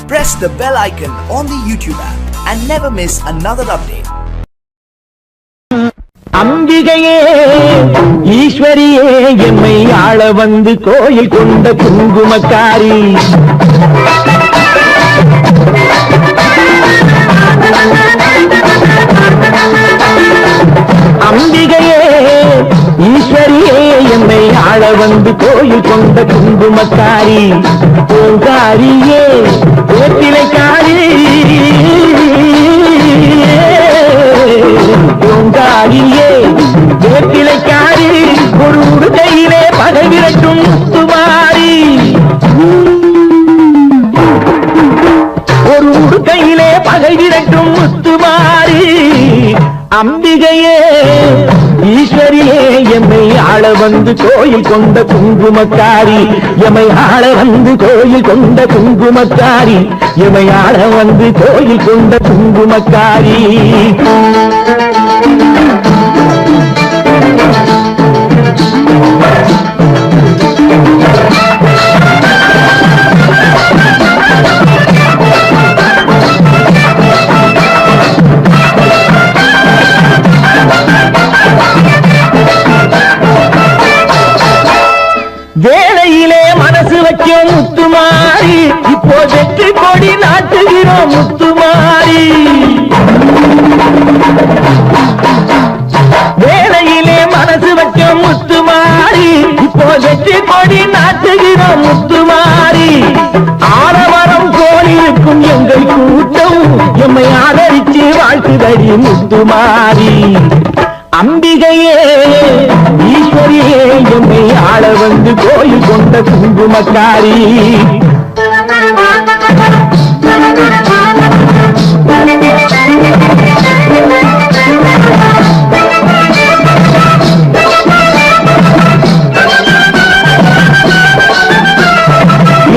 press the bell icon on the YouTube app and never miss another update. அம்பிகையே ஈஸ்வரியே எம்மை ஆள வந்து கோயில் கொண்ட குங்குமக்காரி அம்பிகையே ஈஸ்வரியே எம்மை ஆள வந்து கோயில் கொண்ட குங்குமக்காரி பூங்காரியே வேப்பிலைக்காரி பூங்காரியே வேப்பிலைக்காரி ஒரு உடுக்கையிலே பகை விரட்டும் முத்துமாரி ஒரு உடுக்கையிலே பகை விரட்டும் முத்துமாரி அம்பிகையே ஈஸ்வரியே எம்மை ஆள வந்து கோயில் கொண்ட குங்குமக்காரி எம்மை ஆள வந்து கோயில் கொண்ட குங்குமக்காரி எம்மை ஆள வந்து கோயில் கொண்ட குங்குமக்காரி வேளையிலே மனசு வைக்கும் முத்துமாரி இப்போ வெற்றி கொடி நாட்டுகிறோம் முத்துமாரி வேளையிலே மனசு வைக்கும் முத்துமாரி இப்போ வெற்றி கொடி நாட்டுகிறோம் முத்துமாரி ஆரவரம் கோலிருக்கும் எங்கள் கூட்டம் எம்மை ஆதரிச்சு வாழ்த்துதடி முத்துமாரி அம்பிகையே ஈஸ்வரியே எம்மை ஆள வந்து கோயில் கொண்ட குங்குமக்காரி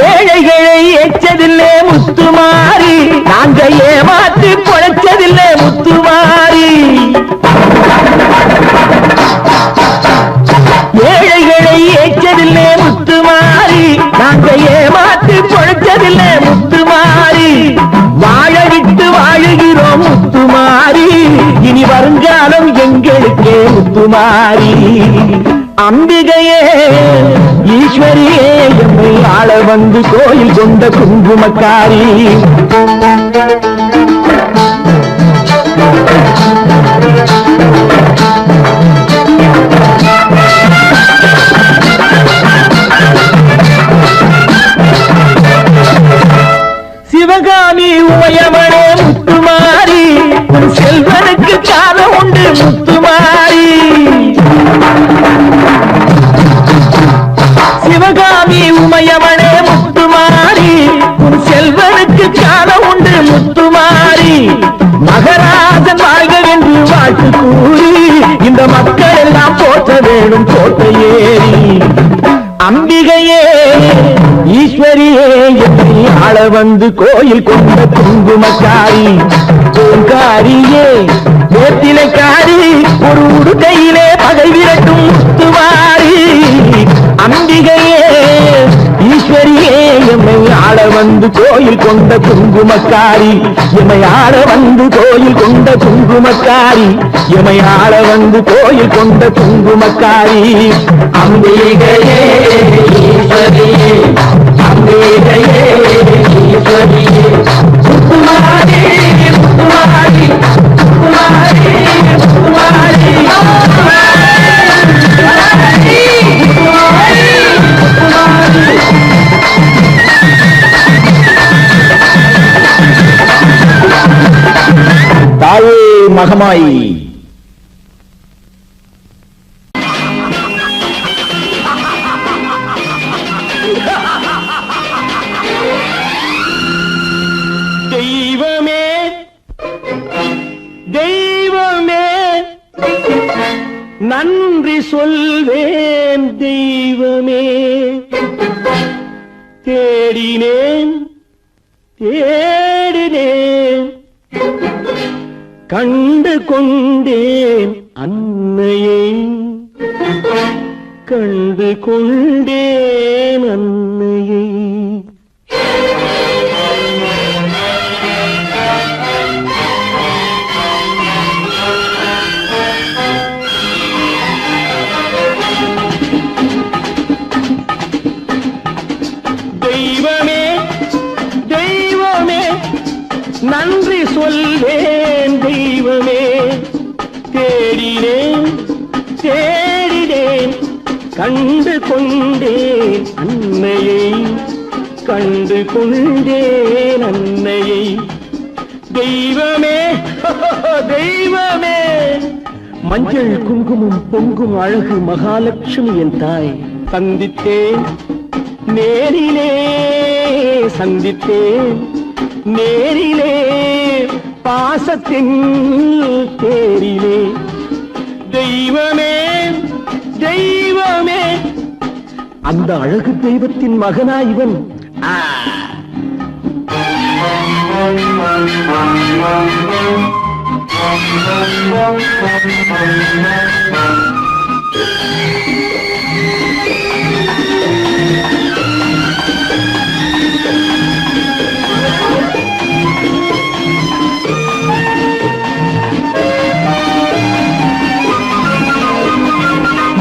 ஏழைகளை ஏற்றதில்லை முத்துமாரி நாங்க ஏமாற்றி பொழைச்சதில்லை முத்துமாரி ஏழைகளை ஏற்றதில்லை முத்துமாரி நாங்க ஏமாற்றி பொழைச்சதில்லை முத்துமாரி வாழ விட்டு வாழுகிறோம் முத்துமாரி இனி வருங்காலம் எங்களுக்கே முத்துமாரி அம்பிகையே ஈஸ்வரியே எம்மை ஆள வந்து கோயில் கொண்ட குங்குமக்காரி சிவகாமி உமையவனே முத்துமாரி உன் செல்வனுக்கு காலம் உண்டு முத்துமாரி சிவகாமி உமையவனே முத்துமாரி உன் செல்வனுக்கு காலம் உண்டு முத்துமாரி மகராஜன் வாழ்கவென்று வாழ்த்து கூறி இந்த மக்கள் எல்லாம் போற்ற வேணும் கோட்டையேறி அம்பிகையே ஈஸ்வரியே எம்மை ஆள வந்து கோயில் கொண்ட குங்குமக்காரி பூங்காரியே வேப்பிலைக்காரி ஒரு உடுக்கையிலே பகை விரட்டும் முத்துமாரி அம்பிகையே ஈஸ்வரியே எம்மை ஆள வந்து கோயில் கொண்ட குங்குமக்காரி எம்மை ஆள வந்து கோயில் கொண்ட குங்குமக்காரி எம்மை ஆள வந்து கோயில் கொண்ட குங்குமக்காரி அம்பிகையே ஈஸ்வரியே அம்பிகையே ஈஸ்வரியே முத்துமாரி முத்துமாரி முத்துமாரி முத்துமாரி தாயே மகமாயி தெய்வமே தெய்வமே நன்றி சொல்வேன் தெய்வமே தேடினேன் தேடினேன் கண்டு கொண்டேன் அன்னையை கண்டு கொண்டேன் அன்னையை கண்டு கொண்டேன் அன்னையை, கண்டு கொண்டேன் அன்னையை. தெய்வமே தெய்வமே, மஞ்சள் குங்குமம் பொங்கும் அழகு மகாலட்சுமி என் தாய். சந்தித்தேன் நேரிலே, சந்தித்தேன் நேரிலே, பாசத்தின் தேரிலே. தெய்வமே தெய்வமே, அந்த அழகு தெய்வத்தின் மகனா இவன்.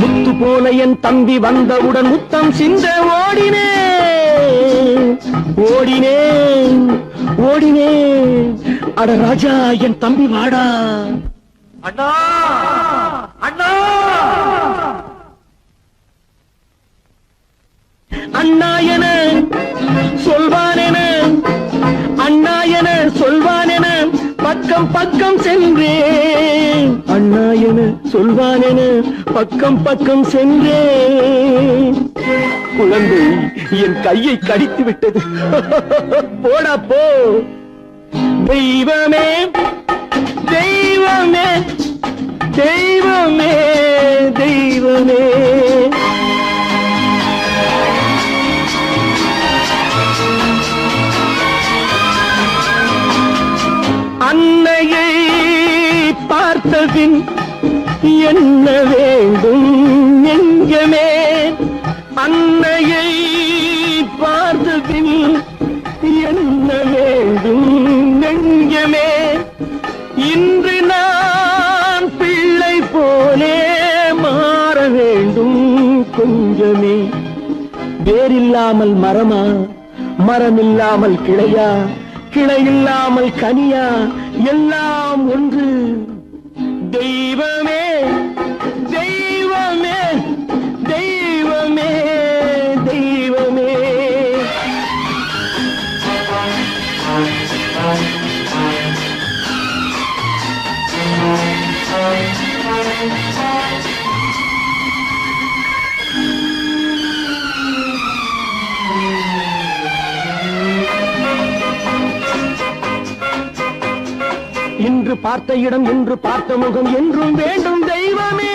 முத்து போல என் தம்பி வந்தவுடன் முத்தம் சிந்த ஓடினேன் ஓடினேன் ஓடினேன். அட ராஜா என் தம்பி வாடா. அண்ணா அண்ணா அண்ணா என சொல்வானென, அண்ணா என சொல்வானென பக்கம் பக்கம் சென்றேன். அண்ணா என சொல்வானென பக்கம் பக்கம் சென்றேன். குழந்தை என் கையை கடித்து விட்டது. போடா போ. தெய்வமே தெய்வமே தெய்வமே தெய்வமே. அன்னையை பார்த்தபின் என்ன வேண்டும் நெஞ்சமே, அன்னையை பார்த்தபின் என்ன வேண்டும் நெஞ்சமே. இன்று நான் பிள்ளை போலே மாற வேண்டும் கொஞ்சமே. வேரில்லாமல் மரமா, மரமில்லாமல் கிளையா, கிளையில்லாமல் கனியா, எல்லாம் ஒன்று. தெய்வமே தெய்வமே தெய்வமே தெய்வமே. இன்று பார்த்த இடம், இன்று பார்த்த முகம் என்றும் வேண்டும் தெய்வமே.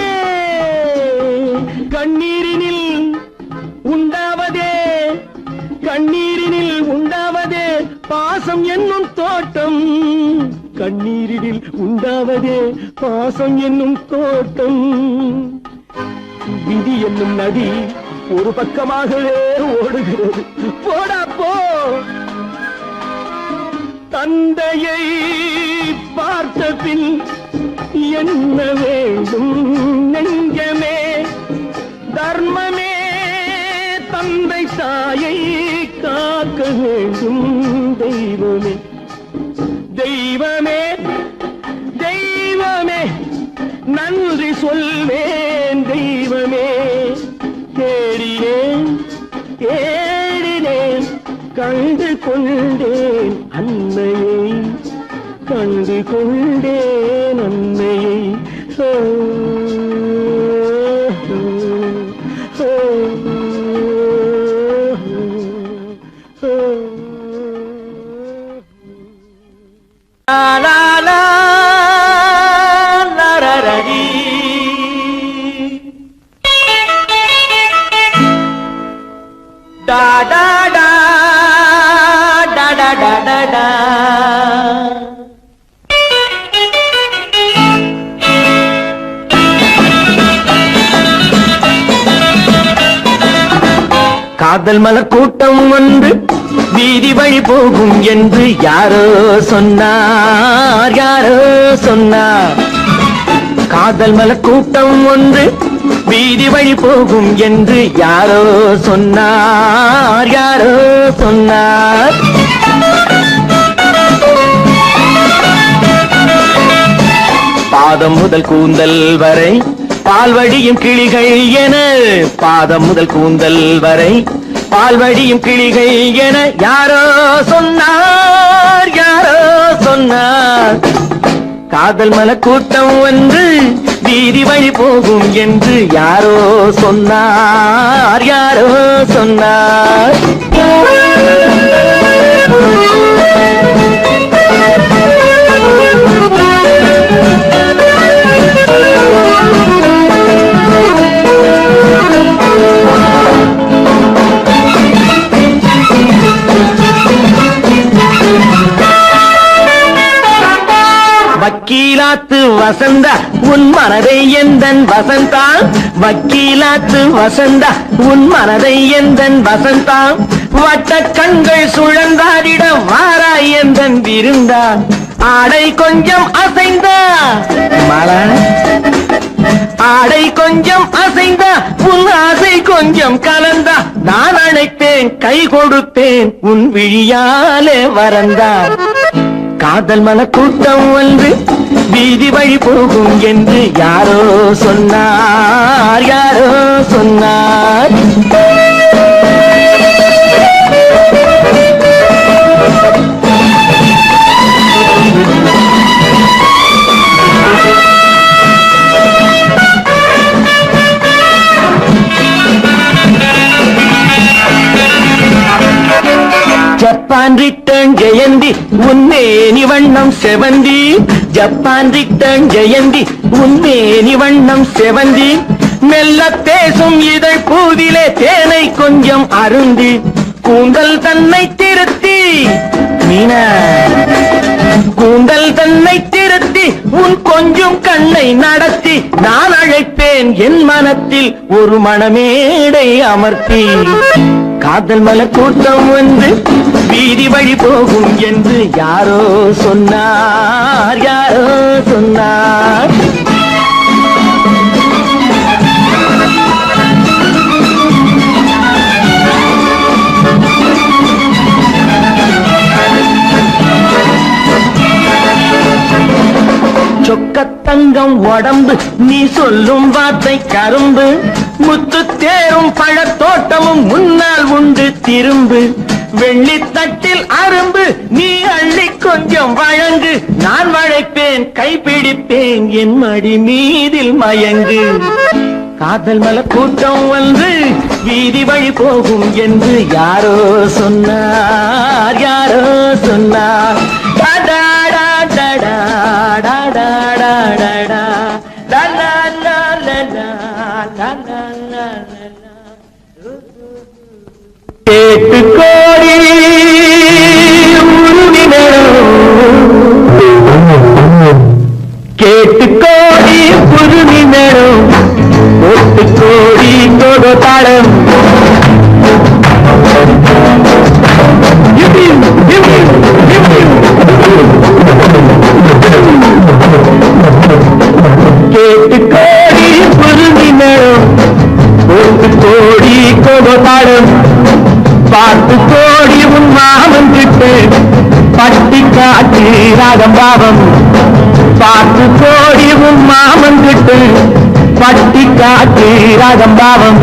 கண்ணீரினில் உண்டாவதே, கண்ணீரினில் உண்டாவதே பாசம் என்னும் தோட்டம். கண்ணீரினில் உண்டாவதே பாசம் என்னும் தோட்டம். விதி என்னும் நதி ஒரு பக்கமாகவே ஓடுகிறது. போடா போ. தந்தையை பார்த்த பின் என்ன வேண்டும் நெஞ்சமே. தர்மமே தந்தை தாயை காக்க வேண்டும் தெய்வமே. தெய்வமே தெய்வமே, நன்றி சொல்வேன் தெய்வமே. தேடினேன் தேடினேன், கண்டு கொண்டேன் அன்னையை, கண்டு கொண்டேன் அன்னையை. Da da da da da da da da. காதல் மலர் கூட்டம் ஒன்று வீதி வழி போகும் என்று யாரோ சொன்னார், யாரோ சொன்னார். காதல் மலர் கூட்டம் ஒன்று வீதி வழி போகும் என்று யாரோ சொன்னார், யாரோ சொன்னார். பாதம் முதல் கூந்தல் வரை பால்வடியும் கிளிகள் என பாதம் முதல் கூந்தல் வரை பால்வடியும் கிளிகள் என யாரோ சொன்னார் யாரோ சொன்னார் காதல் மல கூட்டம் வந்து வீதி வழி போகும் என்று யாரோ சொன்னார் யாரோ சொன்னார் வக்கீலாத்து வசந்தா உன் மனதை எந்தன் வசந்தா வக்கீலாத்து வசந்தா உன் மனதை எந்தன் வசந்தா வட்ட கண்கள் சுழந்தாடிடம் வாராய் எந்தன் விருந்தா ஆடை கொஞ்சம் அசைந்தா மலா ஆடை கொஞ்சம் அசைந்தா உன் ஆசை கொஞ்சம் கலந்தா நான் அழைப்பேன் கை கொடுப்பேன் உன் விழியாலே வரந்தா காதல் மன கூட்டம் வந்து வீதி வழி போகும் என்று யாரோ சொன்னார் யாரோ சொன்னார் ஜப்பான் ரிட்டர்ன் ஜெயந்தி உன்னேனி வண்ணம் செவந்தி ஜப்பான் ரிட்டர்ன் ஜெயந்தி உன்னேனி வண்ணம் செவந்தி மெல்ல பேசும் இதழ் பூவிலே தேனை கொஞ்சம் அருந்தி கூந்தல் தன்னை திருத்தி மீனா கூந்தல் தன்னை திருத்தி உன் கொஞ்சம் கண்ணை நடத்தி நான் அழைப்பேன் என் மனத்தில் ஒரு மணமேடை அமர்த்தி காதல் மலர் கூட்டம் வந்து வீதி வழி போகும் என்று யாரோ சொன்னார் யாரோ சொன்னார் சொக்கத்தங்கம் உடம்பு நீ சொல்லும் வார்த்தை கரும்பு முத்து தேரும் பழத்தோட்டமும் முன்னால் உண்டு திரும்பு வெள்ளித்தட்டில் அரும்பு நீ அள்ளி கொஞ்சம் வழங்கு நான் வளைப்பேன் கைப்பிடிப்பேன் என் மடி மீதில் மயங்கு காதல் மல கூட்டம் வந்து வீதி வழி போகும் என்று யாரோ சொன்னார் யாரோ சொன்னார் கேட்டு கோடி கேட்டு கோடி புதுமி நேரம் ஒட்டு கோடி கோடு தாளம் கேட்டு கோடி புதுமி நேரம் ஒட்டு கோடி கோடு தாளம் பார்த்து கோடி உன் மாமன் கிட்டு பட்டி காட்டி ராகம் பாவம் பார்த்து கோடி உன் மாமன் கிட்டு பட்டி காட்டி ராகம் பாவம்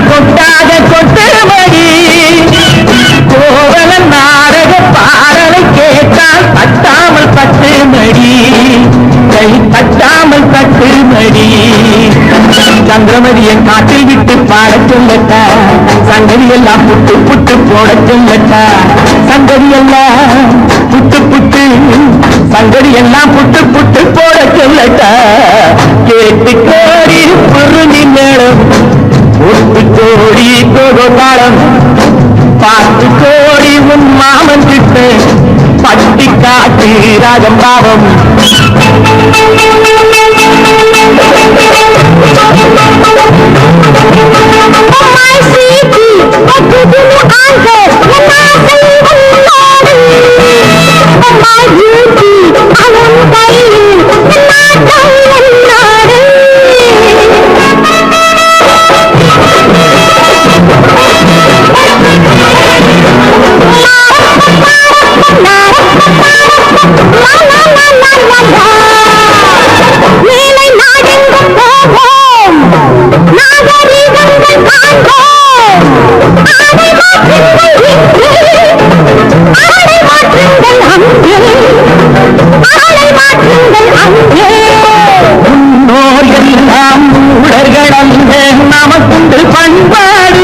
கொட்டாத கொட்டு மடி மடி கை தட்டாமல் தட்டு மடி சந்திரமதியை காட்டில் விட்டு பாட சொல்லட்டா சங்கதி எல்லாம் புட்டு புட்டு போட சொல்லட்டா சங்கதி எல்லாம் புட்டு புட்டு சங்கதி எல்லாம் புட்டு புட்டு போட சொல்லட்டா கேட்டு கோடி பொருளி மேளம் ஒட்டு கோடி கோதாளம் பார்த்து கோடி உன் மாமன் கிட்ட பட்டி காட்டி ராஜம் பாவம் நமக்குண்டு பண்பாடு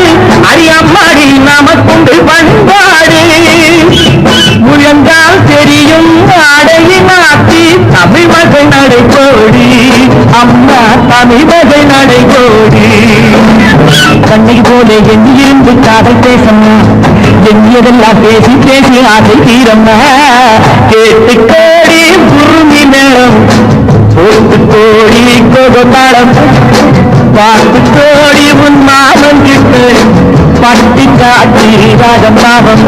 அரியம்மாடி நமக்குண்டு பண்பாடு முயன்றால் தெரியும் அடையை மாற்றி தமிழ் மகை நடைபோடி அம்மா தமிழ் மகை நடைபோடி கண்ணை போல எண்ணியிருந்து காதல் பேசம்மா எண்ணியதெல்லாம் பேசி பேசி ஆசை தீரம்மா கேட்டு கோடி குருமி மேளம் போட்டு கோடி கோதாளம் பார்த்து கோடி உன் மாமன் கிட்ட பட்டி காட்டி ராஜம் பாவம்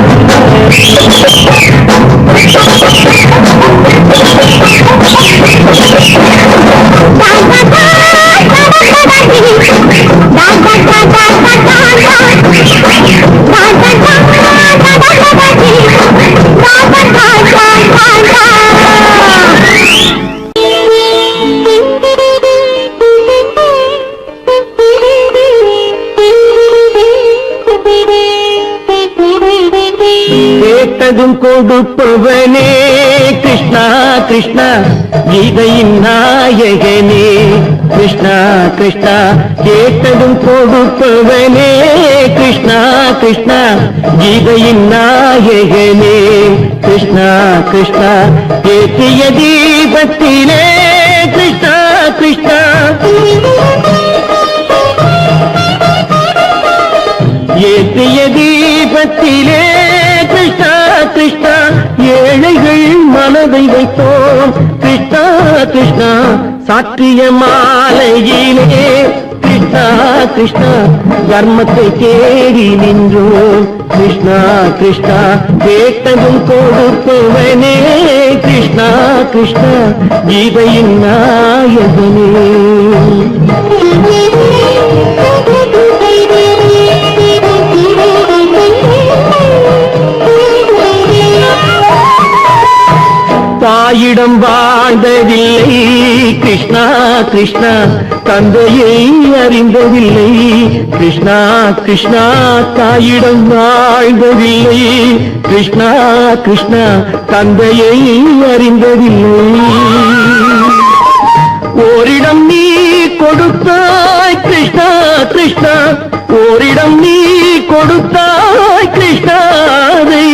கேட்டதும் கொடுப்பவனே கிருஷ்ணா கிருஷ்ணா கீதையின் நாயகனே கிருஷ்ணா கிருஷ்ணா கேட்டதும் கொடுப்பவனே கிருஷ்ணா கிருஷ்ணா கீதையின் நாயகனே கிருஷ்ணா கிருஷ்ணா ஏற்றிய தீபத்திலே கிருஷ்ணா கிருஷ்ணா ஏற்றிய தீபத்திலே கிருஷ்ணா கிருஷ்ணா ஏழைகள் மனதை வைத்தோம் கிருஷ்ணா கிருஷ்ணா சாற்றிய மாலையிலே கிருஷ்ணா கிருஷ்ணா தர்மத்தை தேடி நின்றோம் கிருஷ்ணா கிருஷ்ணா கேட்டதும் கொடுப்பவனே கிருஷ்ணா கிருஷ்ணா கீதையின் நாயகனே தாயிடம் வாழ்ந்ததில்லை கிருஷ்ணா கிருஷ்ணா தந்தையை அறிந்ததில்லை கிருஷ்ணா கிருஷ்ணா தாயிடம் வாழ்ந்ததில்லை கிருஷ்ணா கிருஷ்ணா தந்தையை அறிந்ததில்லை ஓரிடம் நீ கொடுத்தாய் கிருஷ்ணா கிருஷ்ணா ஓரிடம் நீ கொடுத்தாய் கிருஷ்ணாவை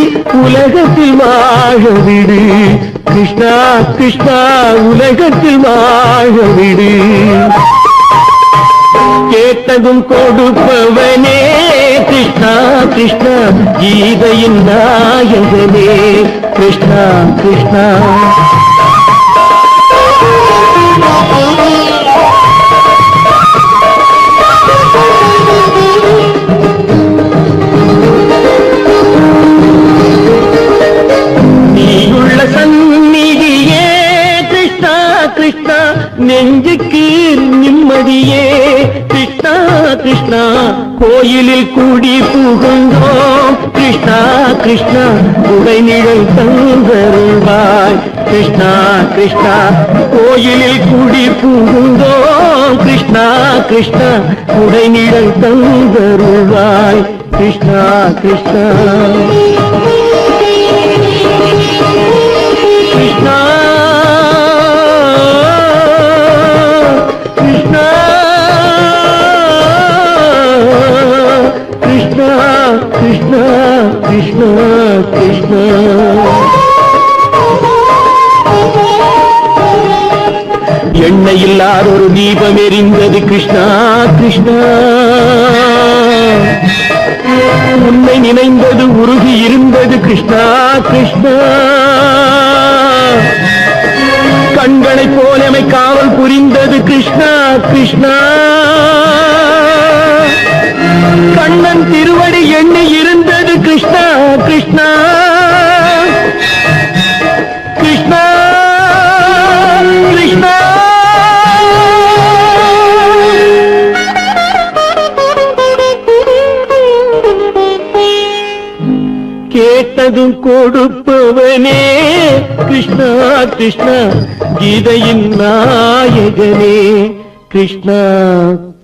உலகத்தில் வாழ விடு கிருஷ்ணா கிருஷ்ணா உலகத்தில் வாழ விடு கேட்டதும் கொடுப்பவனே கிருஷ்ணா கிருஷ்ணா கீதையின் நாயகனே கிருஷ்ணா கிருஷ்ணா கிருஷ்ணா நெஞ்சுக்கு நிம்மதியே கிருஷ்ணா கிருஷ்ணா கோயிலில் கூடி புகுந்தோம் கிருஷ்ணா கிருஷ்ணா உடைநிழல் தந்தருள்வாய் கிருஷ்ணா கிருஷ்ணா கோயிலில் கூடி புகுந்தோம் கிருஷ்ணா கிருஷ்ணா உடைநிழல் தந்தருள்வாய் கிருஷ்ணா கிருஷ்ணா கிருஷ்ணா இணையில்லாத ஒரு தீபம் எரிந்தது கிருஷ்ணா கிருஷ்ணா உன்னை நினைந்தது உருகி இருந்தது கிருஷ்ணா கிருஷ்ணா கண்களை போலமை காவல் புரிந்தது கிருஷ்ணா கிருஷ்ணா கண்ணன் திருவடி எண்ணி இருந்தது கிருஷ்ணா கிருஷ்ணா கிருஷ்ணா கிருஷ்ணா கேட்டதும் கொடுப்பவனே கிருஷ்ணா கிருஷ்ணா கீதையின் நாயகனே கிருஷ்ணா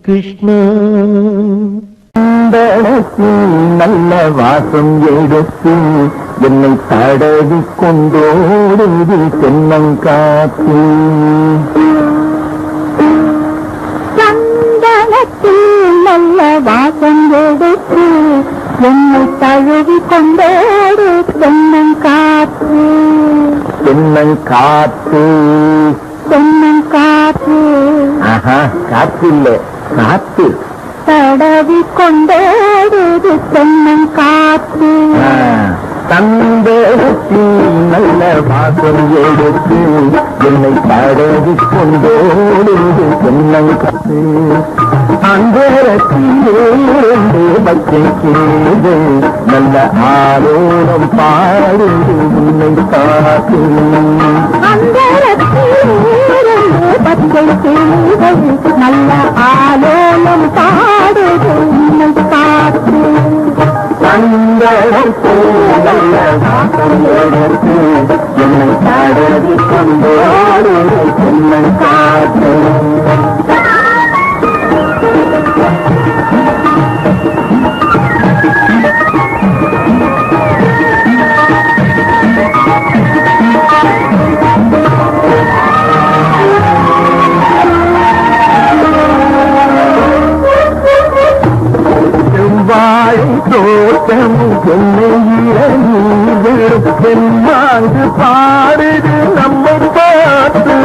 கிருஷ்ணா நல்ல வாசம் எடுத்து என்னை தடவி கொண்டோடுது தென்னங்காத்து சந்தனத்தில் நல்ல வாசம் எடுத்து என்னை தழுவி கொண்டோடு தென்னங்காத்து தென்னங்காத்து தென்னங்காத்து காத்து இல்ல காத்து தடவி கொண்டோடுது தென்னங்காத்து தந்தத்தில் நல்ல வாசம் எடுத்து என்னை தடவி கொண்டோடுது தென்னங்காத்து அந்தரத்திலிருந்து பச்சை கேது நல்ல ஆரோரம் பாடுது உன்னை காத்து அந்தரத்திலிருந்து பச்சை கேது நல்ல ஆலோலம் பாடுது உன்னை காத்து நல்ல வாசம் எடுத்து என்னை தடவி கொண்டோடுது தென்னங்காத்து தோட்டமும் செம்மாங்கு பாடுது நம்மை பார்த்து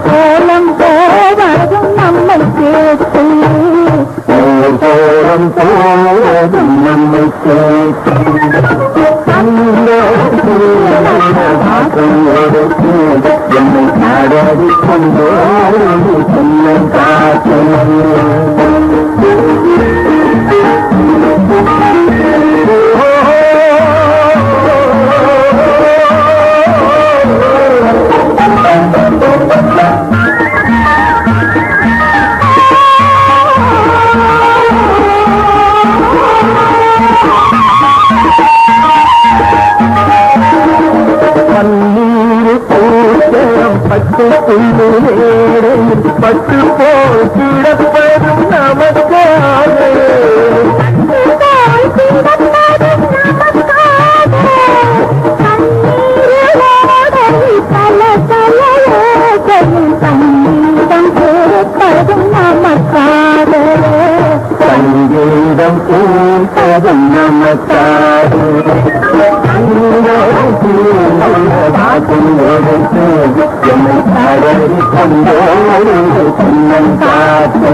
கோலம் போவதும் நம்மை கேட்டு கோலம் போவதும் நம்மை கேட்டு என்னை தடவி கொண்டோடு தென்னங்காத்து பட்டு புள்ளு வேடையில் பட்டு போல் கிடப்பதும் நமக்காக சங்கீதம் பூப்பதும் நமக்காக என்னை தடவி கொண்டோடு தென்னங்காத்து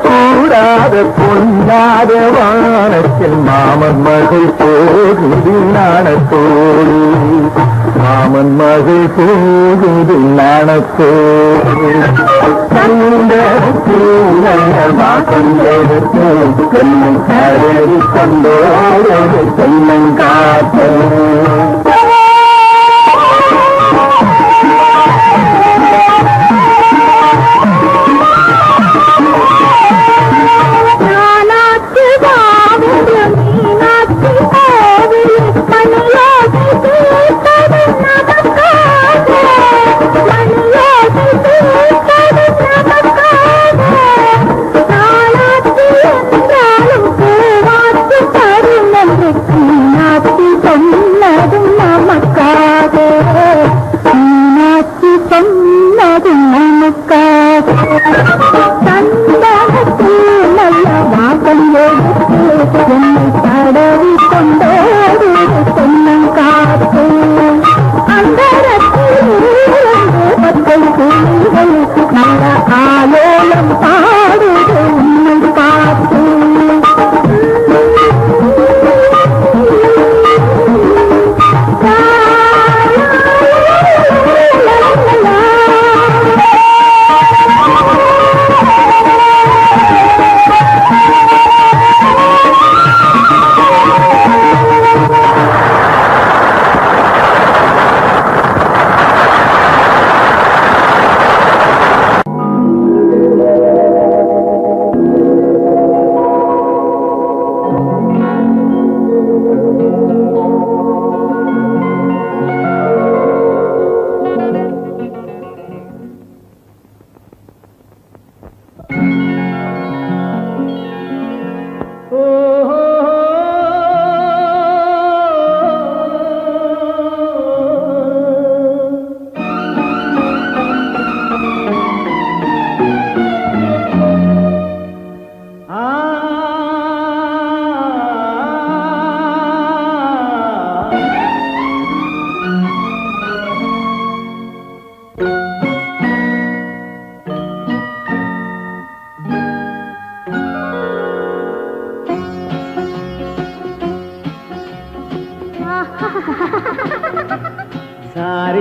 கூடாத பொன்னாத வானத்தில் மாமன் மகள் போகுது நாணத்தோடு மாமன் மகள் போகுது நாணத்தோடு வாசம் எடுத்து என்னை தடவி கொண்டோடு தென்னங்காத்து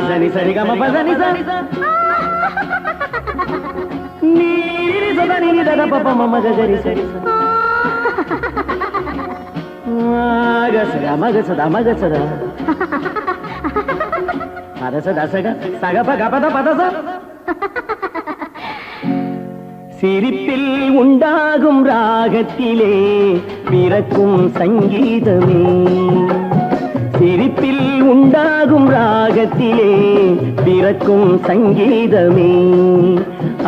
சரி சரி கம பதனி சரி நீரி சதனி தத பப மம கரி சரி மகசதா மகசதா மகசதா பதசதா சக சகப கபத பதச சிரிப்பில் உண்டாகும் ராகத்திலே பிறக்கும் சங்கீதமே சிரிப்பில் உண்டாகும் ராகத்திலே பிறக்கும் சங்கீதமே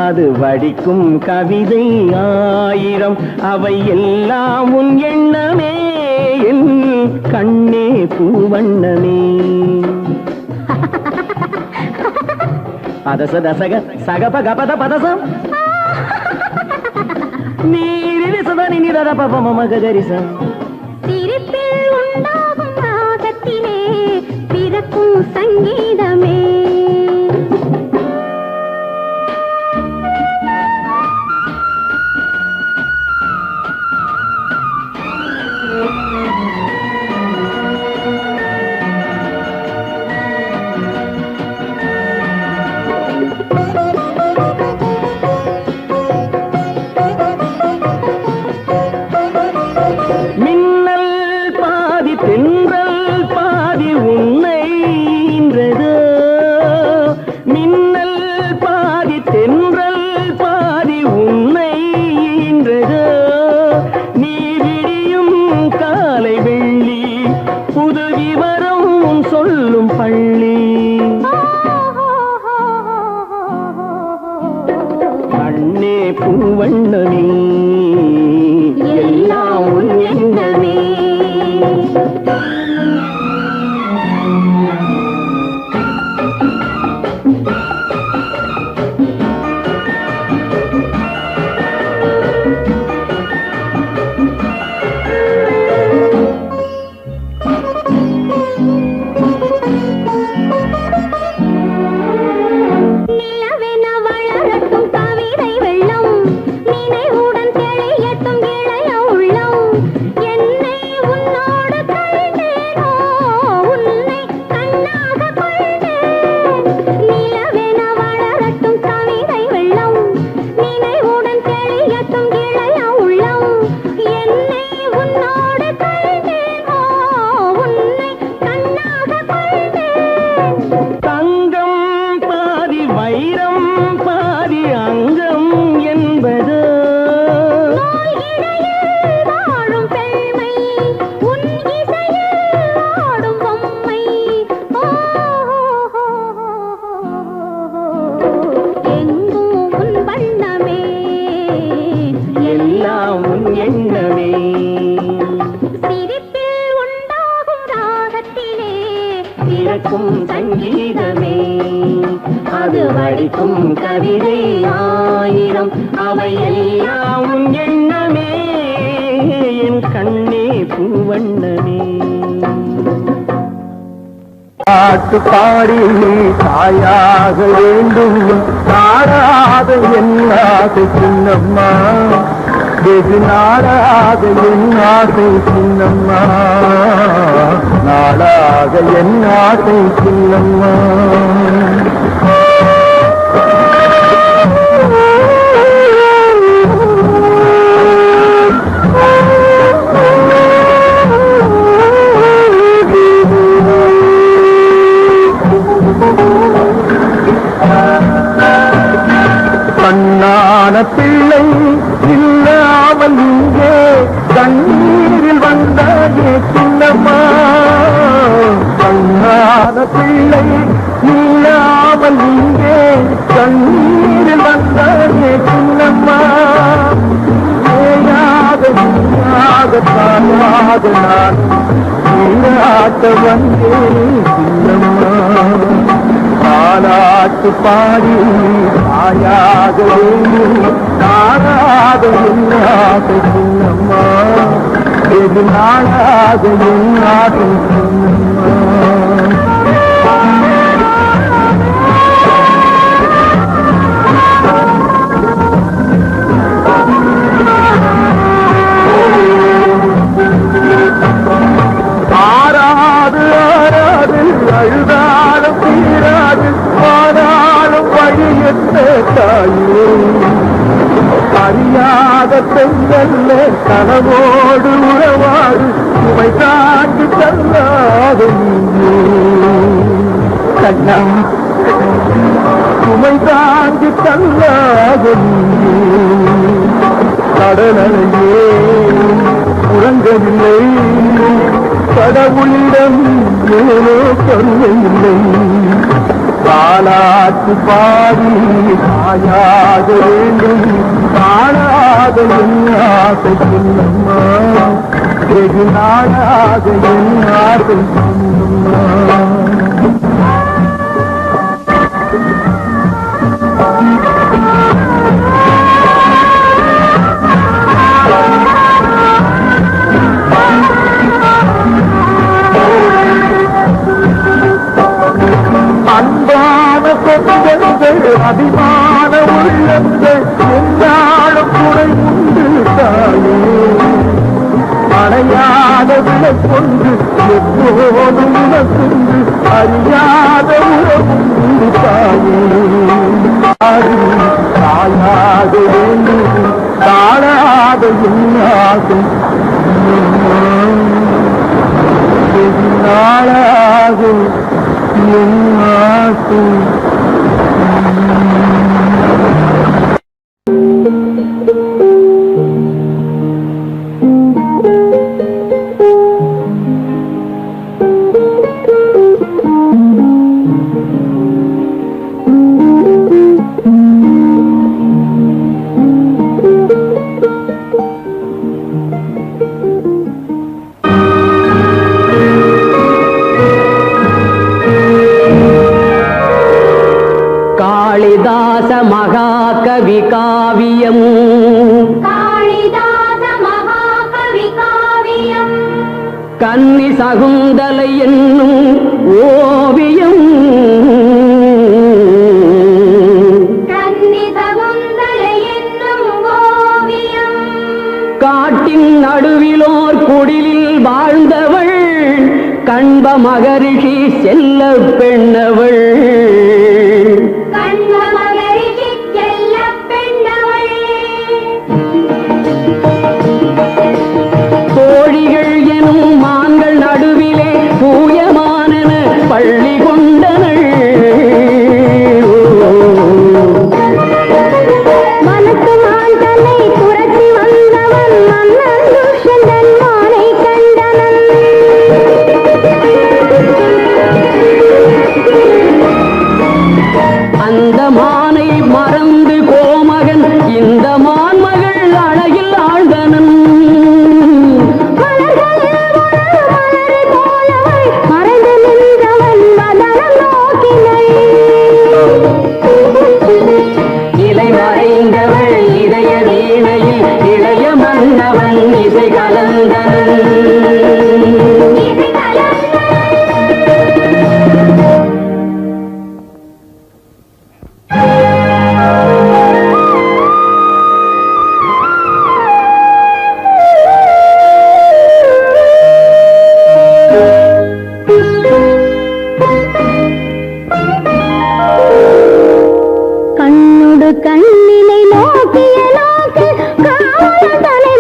அது வடிக்கும் கவிதை ஆயிரம் அவை எல்லாம் உன் எண்ணமே என் கண்ணே பூவண்ணமே பதச தசக சகப கபத பதசம் நீரில் சதனி நிதர பப மம கரிசம் சிரிப்பில் உண்டாகும் ராகத்திலே பிறக்கும் சங்கீதமே பூவண்ணமே எல்லாம் உன் எண்ணமே சங்கீதமே அது வடிக்கும் கவிதை ஆயிரம் அவை எல்லாம் உன் எண்ணமே என் கண்ணே பூவண்ணமே பாட்டு பாடி தாயாக வேண்டும் நாடாத என் ஆசை சின்னம்மா வெகு நாடாக என் ஆசை சின்னம்மா நாடாக என் ஆசை சின்னம்மா கண்ணான பிள்ளை இல்லாமல் இங்கே கண்ணீரில் வந்தாயே சின்னம்மா கண்ணான பிள்ளை இல்லாமல் இங்கே கண்ணீரில் வந்தாயே சின்னம்மா ஏயாக நீயாக தாயாக நான் நீராட்ட வந்தேன் சின்னம்மா பாலாட்டு பாடி தாயாக நாடாக என்னாக சின்னம்மா வெகு நாடாக என்னாக சின்னம்மா ஆறாது ஆறாது அழுதாலும் தீராது பெண்கல்ல கனவோடு உறவாடு சுமை தாண்டி தள்ளாத கண்ணா சுமை தாண்டி தள்ளாத கடலையே உறங்கவில்லை கடவுளிடம் ஏனோ கருணை இல்லை காலாட்டு பாடி தாயாக வேண்டும் காணாத என் ஆசை சொன்னம்மா வெகு நாளாக என் ஆசை சொன்னம்மா அன்பான சொந்தங்கள் அபிமான உள்ளங்கள் என்னாலும் குறை உண்டு தாயே அடையாத விலை கொண்டு எப்போதும் உனக்குண்டு அறியாத உறவுண்டு தாயே தாயாக வேண்டும் தாழாத என்னாகும் நாளாகும் காளிதாச மகாகவி காவியம் கன்னி சகுந்தலை என்னும் ஓவியம் காட்டின் நடுவிலோர் குடிலில் வாழ்ந்தவள் கண்ப மகரிஷி செல்ல பெண்ணவள் தோழிகள் எனும் மான்கள் நடுவிலே தூயமானன பள்ளி கொண்டனள் அந்த மானை மறந்து கோமகன் இந்த மான்மகள் அழகில் ஆழ்ந்தனன் இலை மறைந்தவள் இதய வீணையில் இளைய மன்னவன் இசை கலந்தனன் கண்ணுடு கண்ணினை நோக்கிய நோக்கு காவல் தலை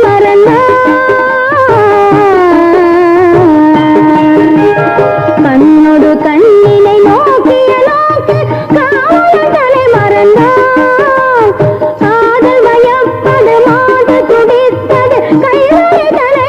கண்ணுடு கண்ணினை நோக்கிய நோக்கு காவல் தலை காதல் வயப்பது மாது துடித்தது கைவழி தலை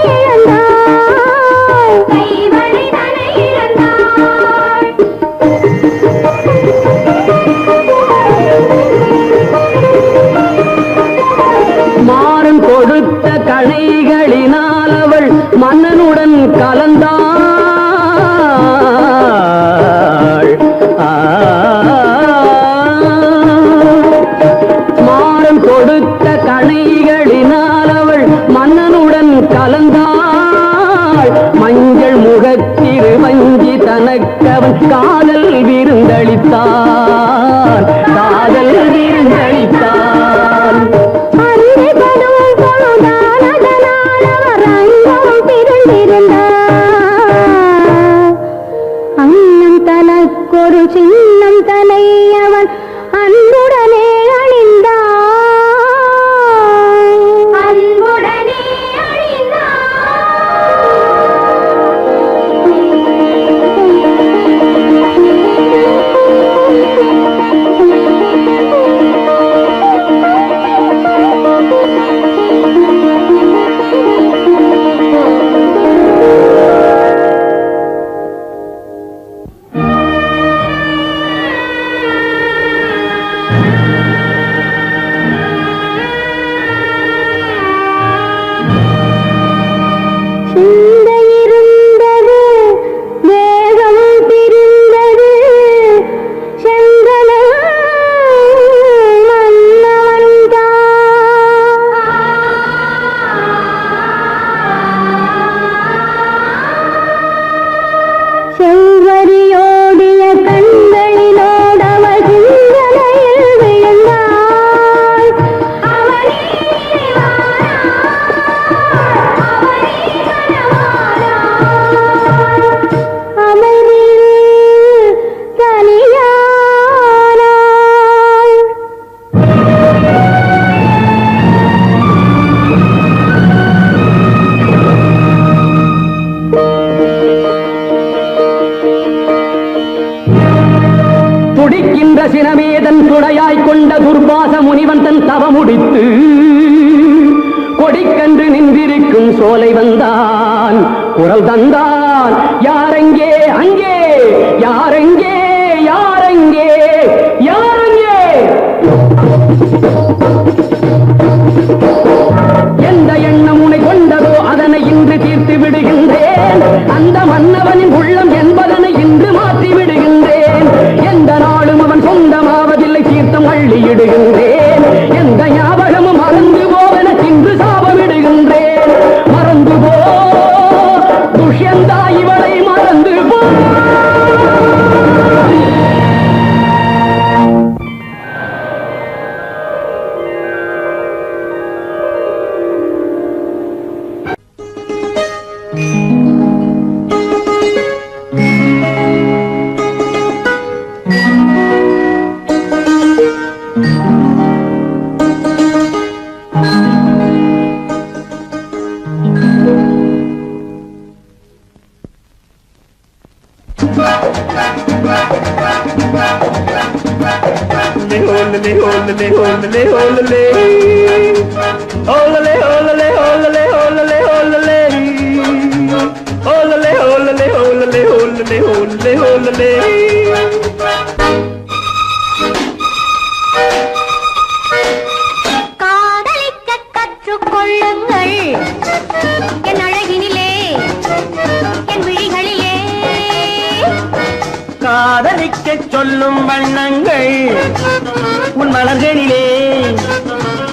மாறன் கொடுத்த கணைகளினால் அவள் மன்னனுடன் கலந்தாள் மாறன் கொடுத்த கணைகளினால் அவள் மன்னனுடன் கலந்தாள் மஞ்சள் முகத்திரு வஞ்சி தனக்கவன் காதல் விருந்தளித்தான் காதல் விருந்தளித்தான் அண்ணன் தனக்கொரு சின்னம் தலையவன் அன்புடனே அணிந்தான் தன் துணையாய் கொண்ட துர்வாச முனிவன் தன் தவமுடித்து கொடிக்கன்று நின்றிருக்கும் சோலை வந்தான், குரல் தந்தான். யாரெங்கே அங்கே, யாரெங்கே யாரெங்கே யாரெங்கே? எந்த எண்ணம் உனை கொண்டதோ அதனை இன்று தீர்த்து விடுகின்றேன். அந்த மன்னவனின் உள்ளம் என்பதனை இன்று மாற்றி விடுகின்றேன். எந்த நாளும் அவன் சொந்தமாவதில்லை, தீர்த்தம் அள்ளியிடுகின்றேன். எந்த ஞாபகமும் மறந்து போவென இன்று சாபமிடுகின்றேன். மறந்து போ துஷ்யந்தா, இவளை மறந்து போ. காதலிக்க கற்றுக்கொள்ளுங்கள் என் அழகினிலே, என் விழிகளிலே. காதலிக்க சொல்லும் வண்ணங்கள் உன் மலர்களிலே,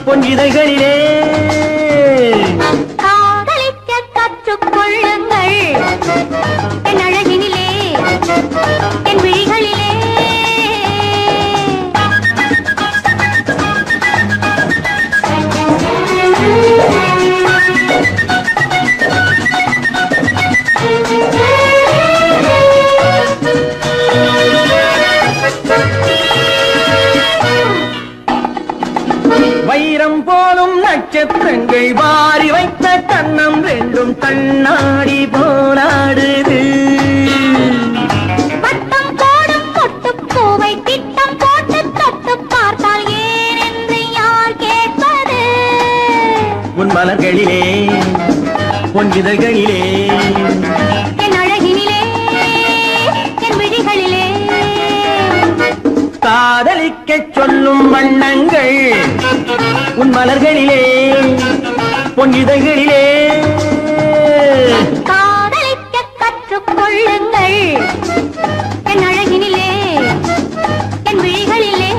பொன்னிதழ்களிலே. காதலிக்க கற்றுக்கொள்ளுங்கள் என் அழகினிலே, என் விழிகளிலே. வைரம் போலும் நட்சத்திரங்கள் வாரி வைத்த கண்ணம் ரெண்டும் கண்ணாடி போராடுது. வட்டம் போடும் பொட்டுப்பூவை திட்டம் போட்டு தொட்டு பார்த்தால் ஏன் என்று யார் கேட்பது? உன் மலர்களிலே, பொன்னிதழ்களிலே. என் அழகினிலே, என் விழிகளிலே. காதலிக்க சொல்லும் வண்ணங்கள் உன் மலர்களிலே, பொன்னிதழ்களிலே. காதலிக்க கற்றுக்கொள்ளுங்கள் என் அழகினிலே, என் விழிகளிலே.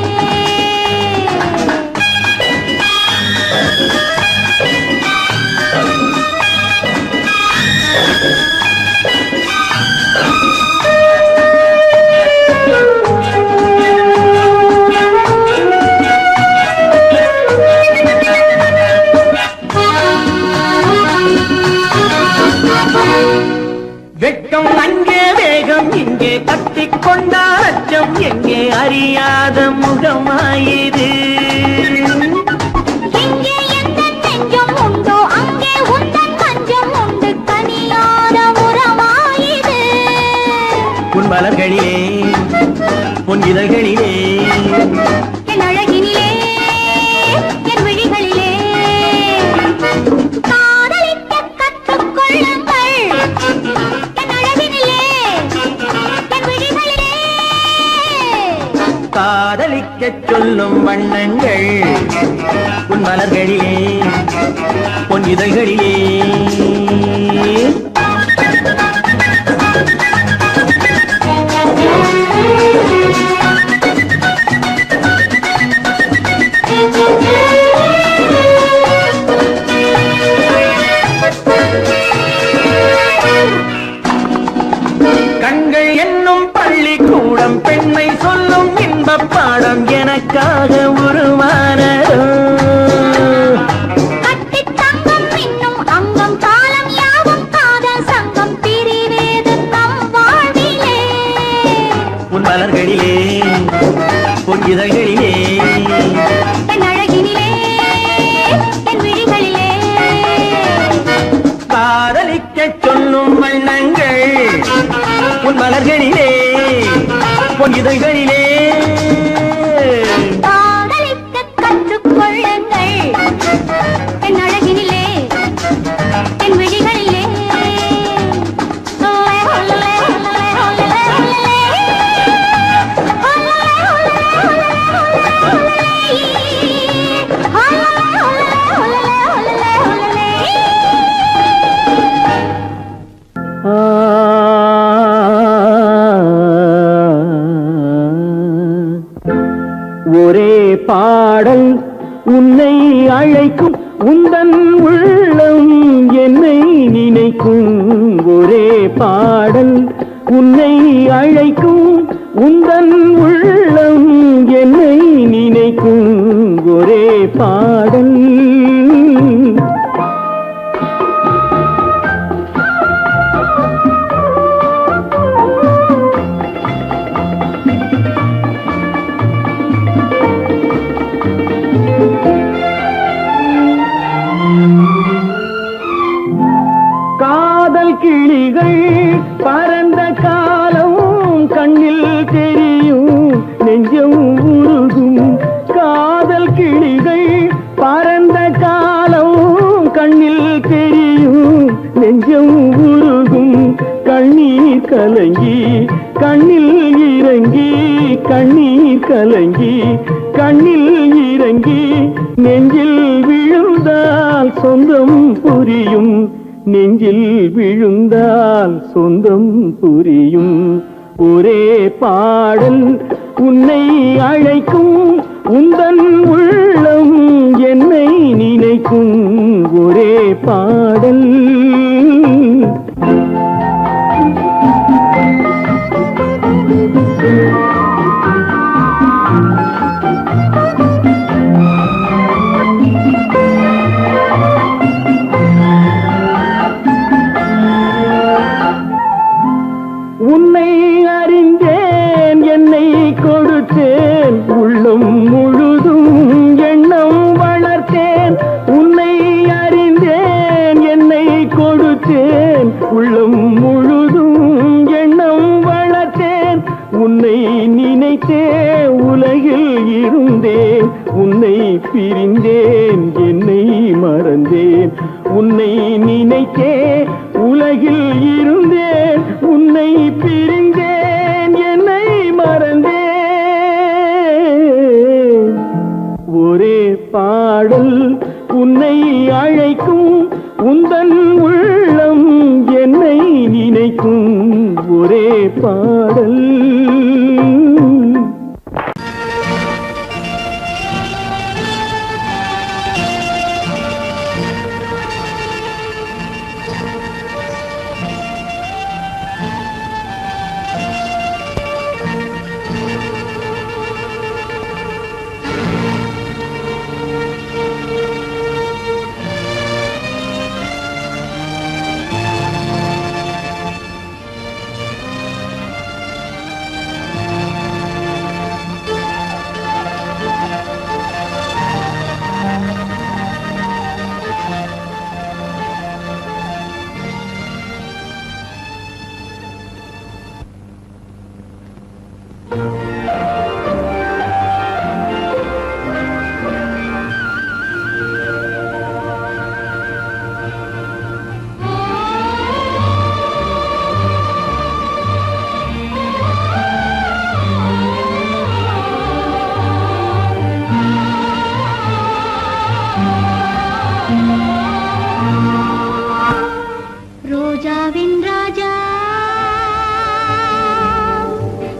வெட்கம் அங்கே, வேகம் இங்கே, கட்டிக்கொண்டால் அச்சம் எங்கே, அறியாத முகமாயிது. எங்கே எந்த நெஞ்சம் உண்டோ அங்கே உந்தன் மஞ்சம் உண்டு, கனியாத உறவாயிது. உன் மலர்களிலே, பொன்னிதழ்களிலே. என் அழகினிலே, என் விழிகளிலே. காதலிக்க கற்றுக்கொள்ளுங்கள் என் அழகினிலே, என் விழிகளிலே. காதலிக்க சொல்லும் வண்ணங்கள் உன் மலர்களிலே, பொன்னிதழ்களிலே. கண்கள் என்னும் பள்ளிக்கூடம் பெண்மை சொல்லும் இன்பப் பாடம் எனக்காக உருவானதோ. கட்டித் தங்கம் இன்னும் அங்கம் காலம் யாவும் காதல் சங்கம் பிரிவேது நம் வாழ்விலே. உன் மலர்களிலே, பொன்னிதழ்களிலே. என் அழகினிலே, என் விழிகளிலே. காதலிக்க சொல்லும் வண்ணங்கள் உன் மலர்களிலே, பொன்னிதழ்களிலே. கிளிகள் பறந்த காலம் கண்ணில் தெரியும் நெஞ்சம் உருகும் காதல் கிளிகள் பறந்த காலம் கண்ணில் தெரியும் நெஞ்சம் உருகும் கண்ணீர் கலங்கி கண்ணில் இறங்கி கண்ணீர் கலங்கி கண்ணில் இறங்கி நெஞ்சில் விழுந்தால் சொந்தம் புரியும் நெஞ்சில் விழுந்தால் சொந்தம் புரியும் ஒரே பாடல் உன்னை அழைக்கும் உந்தன் உள்ளம் என்னை நினைக்கும் ஒரே பாடல் உன்னை அறிந்தேன் என்னை கொடுத்தேன் உள்ளம் முழுதும் எண்ணம் வளர்த்தேன் உன்னை அறிந்தேன் என்னை கொடுத்தேன் உள்ளம் முழுதும் எண்ணம் வளர்த்தேன் உன்னை நினைத்தே உலகில் இருந்தேன் உன்னை பிரிந்தேன் என்னை மறந்தேன் உன்னை நினைத்தே உலகில் இருந்தேன் உன்னை பிரிந்தேன் என்னை மறந்தேன் ஒரே பாடல் உன்னை அழைக்கும் உந்தன் உள்ளம் என்னை நினைக்கும் ஒரே பாடல் ரோஜாவின் ராஜா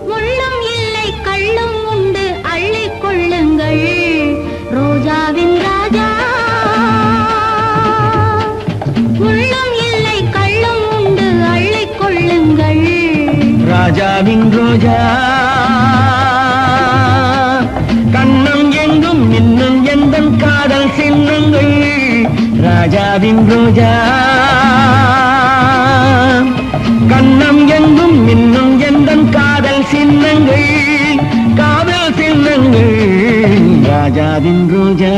முள்ளும் இல்லை கள்ளும் உண்டு அள்ளிக் கொள்ளுங்கள் ரோஜாவின் ராஜா முள்ளும் இல்லை கள்ளும் உண்டு அள்ளிக் கொள்ளுங்கள் ராஜாவின் ரோஜா கண்ணம் எங்கும் இன்னும் எந்தன் காதல் சின்னங்கள் ராஜாவின் ரோஜா கண்ணம் எங்கும் இன்னும் எந்தன் காதல் சின்னங்கள் காதல் சின்னங்கள் ராஜாவின் ரோஜா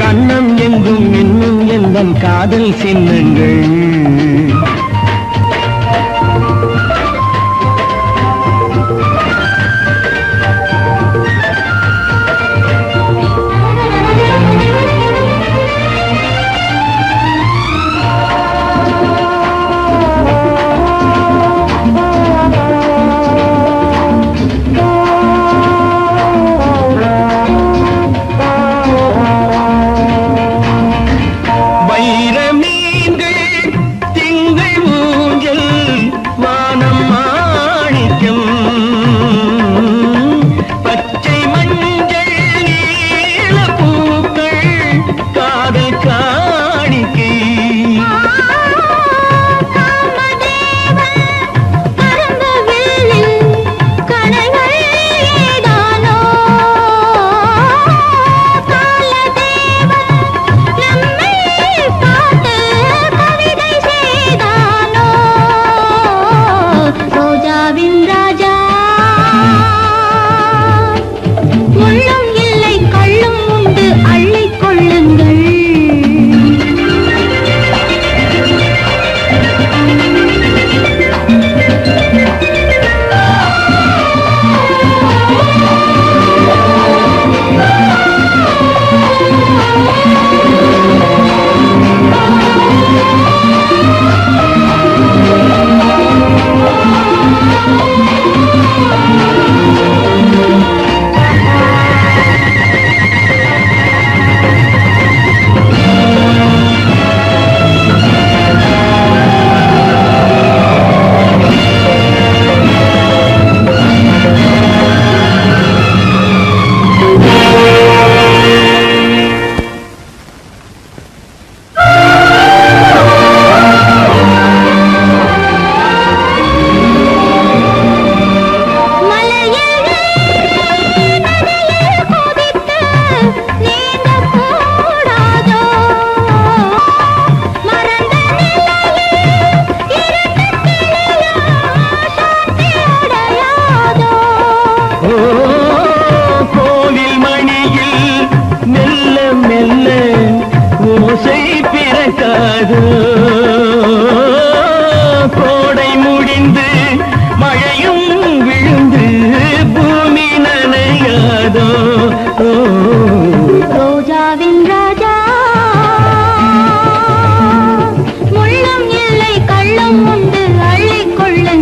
கண்ணம் எங்கும் இன்னும் எந்தன் காதல் சின்னங்கள் வைரமீன்கள்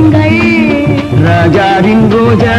கேளுங்கள் ராஜாவின் ரோஜா